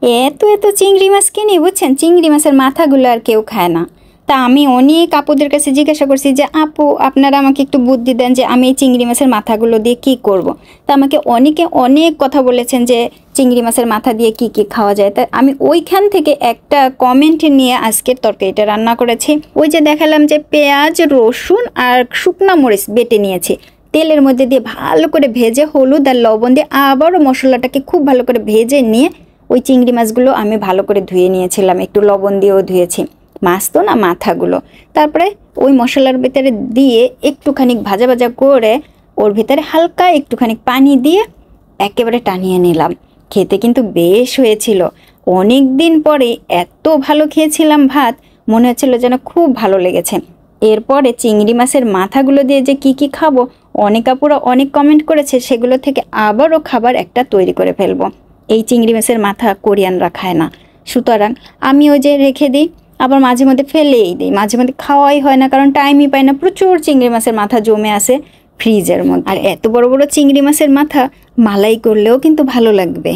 এত এত চিংড়ি মাছ কিনি বুঝছেন, চিংড়ি মাছের মাথাগুলো আর কেউ খায় না। তা আমি অনেক আপুদের কাছে জিজ্ঞাসা করছি যে আপু আপনারা আমাকে একটু বুদ্ধি দেন যে আমি এই চিংড়ি মাছের মাথাগুলো দিয়ে কি করব। তা আমাকে অনেকে অনেক কথা বলেছেন যে চিংড়ি মাছের মাথা দিয়ে কি কি খাওয়া যায়। তা আমি ওইখান থেকে একটা কমেন্ট নিয়ে আজকের তরকারিটা রান্না করেছি। ওই যে দেখালাম যে পেঁয়াজ, রসুন আর শুকনা মরিচ বেটে নিয়েছি, তেলের মধ্যে দিয়ে ভালো করে ভেজে হলুদ আর লবণ দিয়ে আবারও মশলাটাকে খুব ভালো করে ভেজে নিয়ে ওই চিংড়ি মাছগুলো আমি ভালো করে ধুয়ে নিয়েছিলাম, একটু লবণ দিয়েও ধুয়েছি, মাছ তো না মাথাগুলো। তারপরে ওই মশলার ভিতরে দিয়ে একটুখানি ভাজা ভাজা করে ওর ভিতরে হালকা একটুখানি পানি দিয়ে একেবারে টানিয়ে নিলাম। খেতে কিন্তু বেশ হয়েছিল। অনেক দিন পরে এত ভালো খেয়েছিলাম ভাত, মনে হচ্ছিল যেন খুব ভালো লেগেছে। এরপরে চিংড়ি মাছের মাথাগুলো দিয়ে যে কি কি খাবো, অনেক আপুরা অনেক কমেন্ট করেছে, সেগুলো থেকে আবারও খাবার একটা তৈরি করে ফেলবো। এই চিংড়ি মাছের মাথা কোরিয়ানরা খায় না, সুতরাং আমি ওই যে রেখে দিই, আবার মাঝে মধ্যে ফেলেই দিই, মাঝে মধ্যে খাওয়াই হয় না, কারণ টাইমই পাই না। প্রচুর চিংড়ি মাছের মাথা জমে আছে ফ্রিজের মধ্যে। আর এত বড় বড় চিংড়ি মাছের মাথা মালাই করলেও কিন্তু ভালো লাগবে।